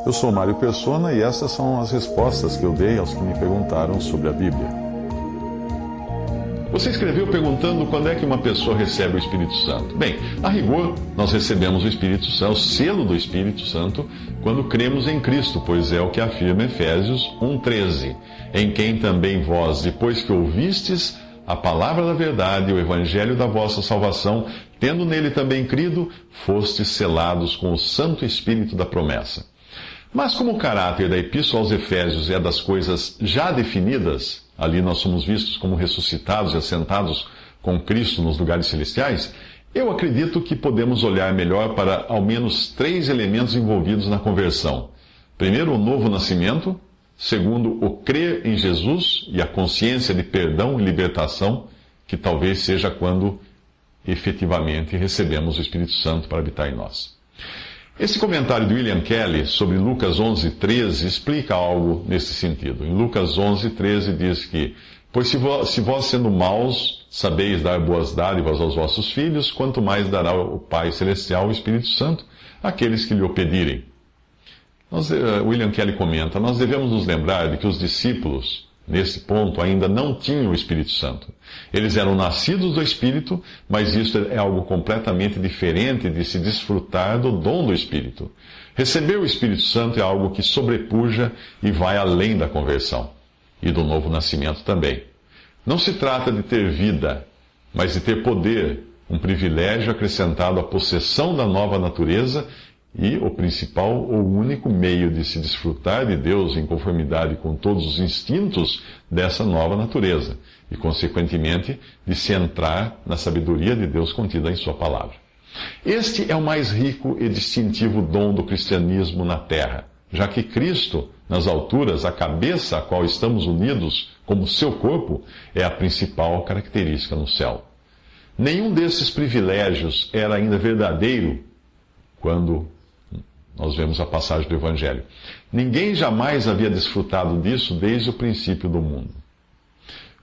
Eu sou Mário Persona e essas são as respostas que eu dei aos que me perguntaram sobre a Bíblia. Você escreveu perguntando quando é que uma pessoa recebe o Espírito Santo. Bem, a rigor, nós recebemos o Espírito Santo, o selo do Espírito Santo, quando cremos em Cristo, pois é o que afirma Efésios 1,13. Em quem também vós, depois que ouvistes a palavra da verdade, o evangelho da vossa salvação, tendo nele também crido, fostes selados com o Santo Espírito da promessa. Mas como o caráter da Epístola aos Efésios é das coisas já definidas, ali nós somos vistos como ressuscitados e assentados com Cristo nos lugares celestiais, eu acredito que podemos olhar melhor para ao menos 3 elementos envolvidos na conversão. Primeiro, o novo nascimento. Segundo, o crer em Jesus e a consciência de perdão e libertação, que talvez seja quando efetivamente recebemos o Espírito Santo para habitar em nós. Esse comentário de William Kelly sobre Lucas 11:13 explica algo nesse sentido. Em Lucas 11:13 diz que: pois se vós sendo maus sabeis dar boas dádivas aos vossos filhos, quanto mais dará o Pai Celestial o Espírito Santo àqueles que lhe o pedirem. William Kelly comenta: nós devemos nos lembrar de que os discípulos, nesse ponto, ainda não tinham o Espírito Santo. Eles eram nascidos do Espírito, mas isso é algo completamente diferente de se desfrutar do dom do Espírito. Receber o Espírito Santo é algo que sobrepuja e vai além da conversão, e do novo nascimento também. Não se trata de ter vida, mas de ter poder, um privilégio acrescentado à possessão da nova natureza e o principal ou único meio de se desfrutar de Deus em conformidade com todos os instintos dessa nova natureza e, consequentemente, de se entrar na sabedoria de Deus contida em Sua palavra. Este é o mais rico e distintivo dom do cristianismo na terra, já que Cristo, nas alturas, a cabeça a qual estamos unidos como seu corpo, é a principal característica no céu. Nenhum desses privilégios era ainda verdadeiro quando nós vemos a passagem do Evangelho. Ninguém jamais havia desfrutado disso desde o princípio do mundo.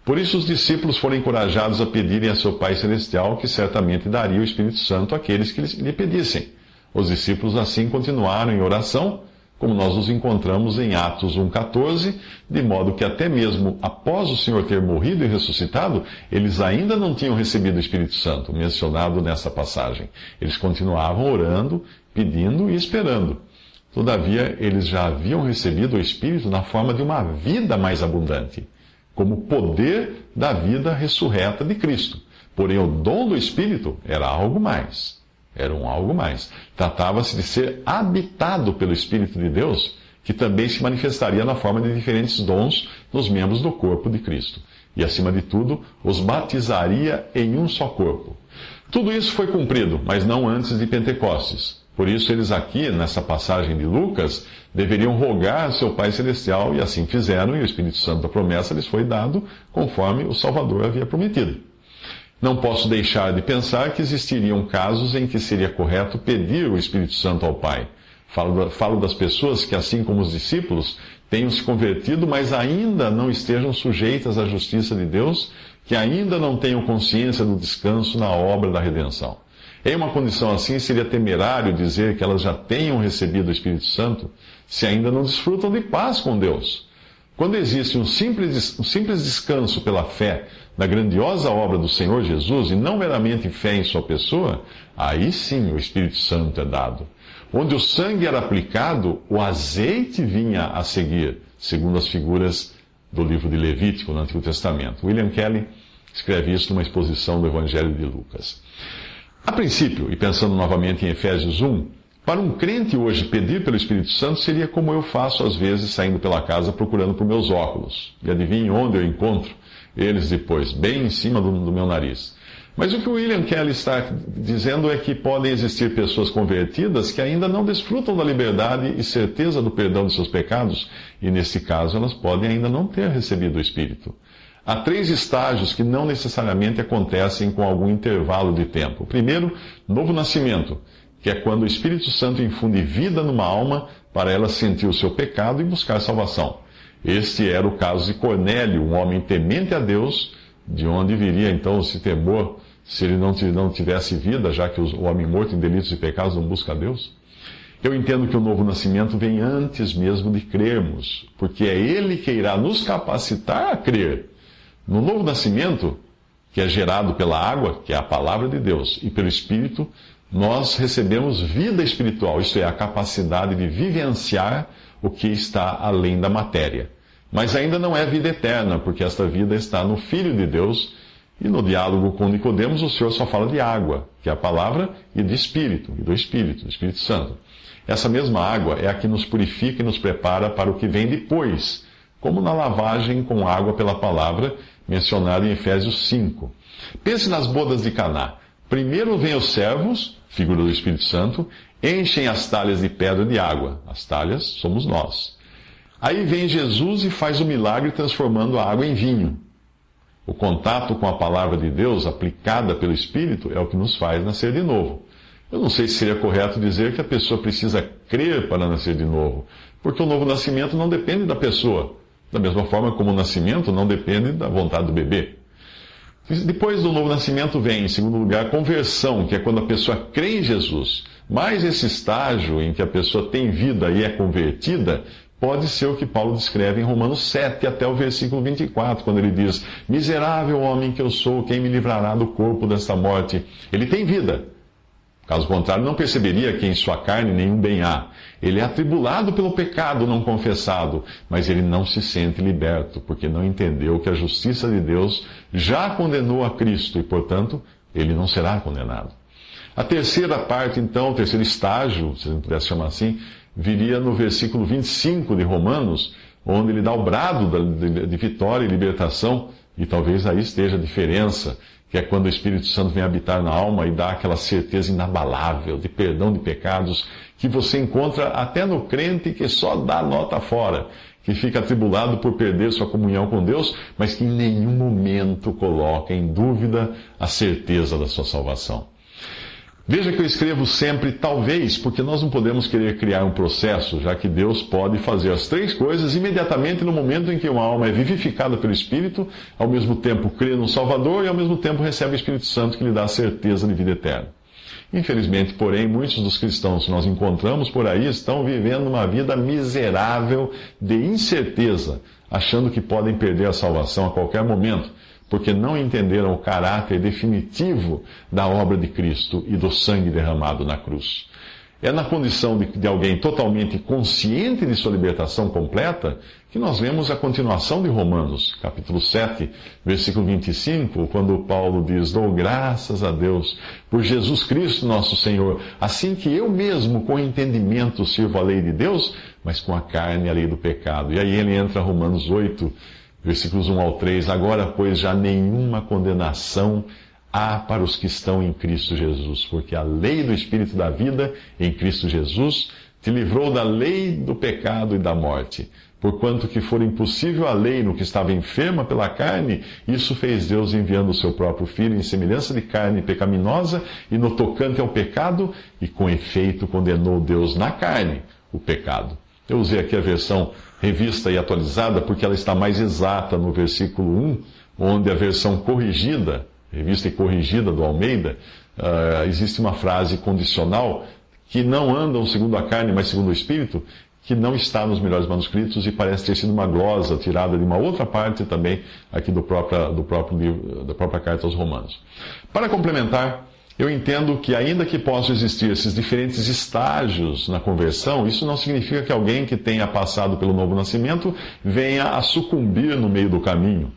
Por isso os discípulos foram encorajados a pedirem a seu Pai Celestial que certamente daria o Espírito Santo àqueles que lhe pedissem. Os discípulos assim continuaram em oração, como nós nos encontramos em Atos 1,14, de modo que até mesmo após o Senhor ter morrido e ressuscitado, eles ainda não tinham recebido o Espírito Santo, mencionado nessa passagem. Eles continuavam orando, pedindo e esperando. Todavia, eles já haviam recebido o Espírito na forma de uma vida mais abundante, como poder da vida ressurreta de Cristo. Porém, o dom do Espírito era algo mais. Era um algo mais. Tratava-se de ser habitado pelo Espírito de Deus, que também se manifestaria na forma de diferentes dons nos membros do corpo de Cristo. E, acima de tudo, os batizaria em um só corpo. Tudo isso foi cumprido, mas não antes de Pentecostes. Por isso, eles aqui, nessa passagem de Lucas, deveriam rogar a seu Pai Celestial, e assim fizeram, e o Espírito Santo da promessa lhes foi dado, conforme o Salvador havia prometido. Não posso deixar de pensar que existiriam casos em que seria correto pedir o Espírito Santo ao Pai. Falo das pessoas que, assim como os discípulos, tenham se convertido, mas ainda não estejam sujeitas à justiça de Deus, que ainda não tenham consciência do descanso na obra da redenção. Em uma condição assim, seria temerário dizer que elas já tenham recebido o Espírito Santo, se ainda não desfrutam de paz com Deus. Quando existe um simples descanso pela fé na grandiosa obra do Senhor Jesus, e não meramente fé em sua pessoa, aí sim o Espírito Santo é dado. Onde o sangue era aplicado, o azeite vinha a seguir, segundo as figuras do livro de Levítico no Antigo Testamento. William Kelly escreve isso numa exposição do Evangelho de Lucas. A princípio, e pensando novamente em Efésios 1, para um crente hoje pedir pelo Espírito Santo seria como eu faço às vezes saindo pela casa procurando por meus óculos. E adivinhe onde eu encontro eles depois, bem em cima do meu nariz. Mas o que o William Kelly está dizendo é que podem existir pessoas convertidas que ainda não desfrutam da liberdade e certeza do perdão de seus pecados, e nesse caso elas podem ainda não ter recebido o Espírito. Há 3 estágios que não necessariamente acontecem com algum intervalo de tempo. Primeiro, novo nascimento, que é quando o Espírito Santo infunde vida numa alma para ela sentir o seu pecado e buscar salvação. Este era o caso de Cornélio, um homem temente a Deus, de onde viria então esse temor se ele não tivesse vida, já que o homem morto em delitos e pecados não busca a Deus. Eu entendo que o novo nascimento vem antes mesmo de crermos, porque é Ele que irá nos capacitar a crer. No novo nascimento, que é gerado pela água, que é a palavra de Deus, e pelo Espírito, nós recebemos vida espiritual, isto é, a capacidade de vivenciar o que está além da matéria. Mas ainda não é vida eterna, porque esta vida está no Filho de Deus, e no diálogo com Nicodemos o Senhor só fala de água, que é a palavra, e de Espírito, e do Espírito Santo. Essa mesma água é a que nos purifica e nos prepara para o que vem depois, como na lavagem com água pela palavra, mencionada em Efésios 5. Pense nas bodas de Caná. Primeiro vêm os servos, figura do Espírito Santo, enchem as talhas de pedra de água. As talhas somos nós. Aí vem Jesus e faz o milagre transformando a água em vinho. O contato com a palavra de Deus, aplicada pelo Espírito, é o que nos faz nascer de novo. Eu não sei se seria correto dizer que a pessoa precisa crer para nascer de novo, porque o novo nascimento não depende da pessoa, da mesma forma como o nascimento não depende da vontade do bebê. Depois do novo nascimento vem, em segundo lugar, a conversão, que é quando a pessoa crê em Jesus. Mas esse estágio em que a pessoa tem vida e é convertida, pode ser o que Paulo descreve em Romanos 7, até o versículo 24, quando ele diz: miserável homem que eu sou, quem me livrará do corpo desta morte? Ele tem vida. Caso contrário, não perceberia que em sua carne nenhum bem há. Ele é atribulado pelo pecado não confessado, mas ele não se sente liberto, porque não entendeu que a justiça de Deus já condenou a Cristo e, portanto, ele não será condenado. A terceira parte, então, o terceiro estágio, se a gente pudesse chamar assim, viria no versículo 25 de Romanos, onde ele dá o brado de vitória e libertação, e talvez aí esteja a diferença, que é quando o Espírito Santo vem habitar na alma e dá aquela certeza inabalável de perdão de pecados que você encontra até no crente que só dá nota fora, que fica atribulado por perder sua comunhão com Deus, mas que em nenhum momento coloca em dúvida a certeza da sua salvação. Veja que eu escrevo sempre talvez, porque nós não podemos querer criar um processo, já que Deus pode fazer as três coisas imediatamente no momento em que uma alma é vivificada pelo Espírito, ao mesmo tempo crê no Salvador e ao mesmo tempo recebe o Espírito Santo que lhe dá a certeza de vida eterna. Infelizmente, porém, muitos dos cristãos que nós encontramos por aí estão vivendo uma vida miserável de incerteza, achando que podem perder a salvação a qualquer momento, porque não entenderam o caráter definitivo da obra de Cristo e do sangue derramado na cruz. É na condição de alguém totalmente consciente de sua libertação completa que nós vemos a continuação de Romanos, capítulo 7, versículo 25, quando Paulo diz: dou graças a Deus por Jesus Cristo nosso Senhor, assim que eu mesmo com entendimento sirvo a lei de Deus, mas com a carne a lei do pecado. E aí ele entra Romanos 8, versículos 1 ao 3, agora, pois, já nenhuma condenação há para os que estão em Cristo Jesus, porque a lei do Espírito da vida em Cristo Jesus te livrou da lei do pecado e da morte. Porquanto que for impossível a lei no que estava enferma pela carne, isso fez Deus enviando o seu próprio Filho em semelhança de carne pecaminosa e no tocante ao pecado, e com efeito condenou Deus na carne o pecado. Eu usei aqui a versão revista e atualizada porque ela está mais exata no versículo 1, onde a versão corrigida, revista e corrigida do Almeida, existe uma frase condicional que não andam segundo a carne, mas segundo o Espírito, que não está nos melhores manuscritos e parece ter sido uma glosa tirada de uma outra parte também aqui do próprio livro, da própria carta aos Romanos. Para complementar, eu entendo que, ainda que possam existir esses diferentes estágios na conversão, isso não significa que alguém que tenha passado pelo novo nascimento venha a sucumbir no meio do caminho,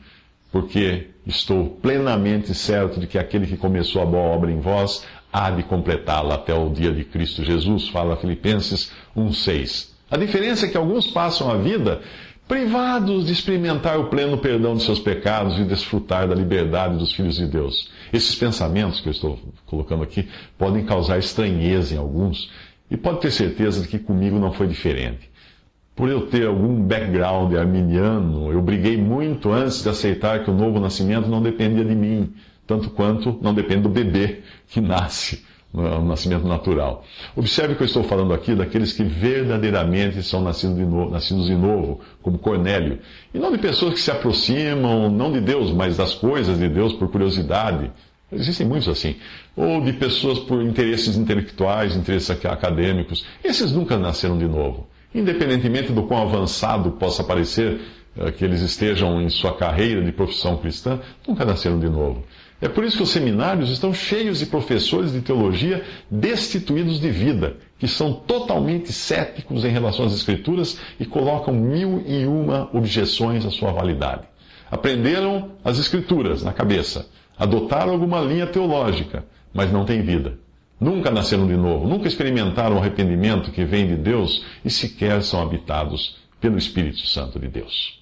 porque estou plenamente certo de que aquele que começou a boa obra em vós há de completá-la até o dia de Cristo Jesus, fala Filipenses 1,6. A diferença é que alguns passam a vida privados de experimentar o pleno perdão de seus pecados e desfrutar da liberdade dos filhos de Deus. Esses pensamentos que eu estou colocando aqui podem causar estranheza em alguns, e pode ter certeza de que comigo não foi diferente. Por eu ter algum background arminiano, eu briguei muito antes de aceitar que o novo nascimento não dependia de mim, tanto quanto não depende do bebê que nasce no nascimento natural. Observe que eu estou falando aqui daqueles que verdadeiramente são nascidos de novo, como Cornélio. E não de pessoas que se aproximam, não de Deus, mas das coisas de Deus por curiosidade. Existem muitos assim. Ou de pessoas por interesses intelectuais, interesses acadêmicos. Esses nunca nasceram de novo. Independentemente do quão avançado possa parecer que eles estejam em sua carreira de profissão cristã, nunca nasceram de novo. É por isso que os seminários estão cheios de professores de teologia destituídos de vida, que são totalmente céticos em relação às Escrituras e colocam 1001 objeções à sua validade. Aprenderam as Escrituras na cabeça, adotaram alguma linha teológica, mas não têm vida. Nunca nasceram de novo, nunca experimentaram o arrependimento que vem de Deus e sequer são habitados pelo Espírito Santo de Deus.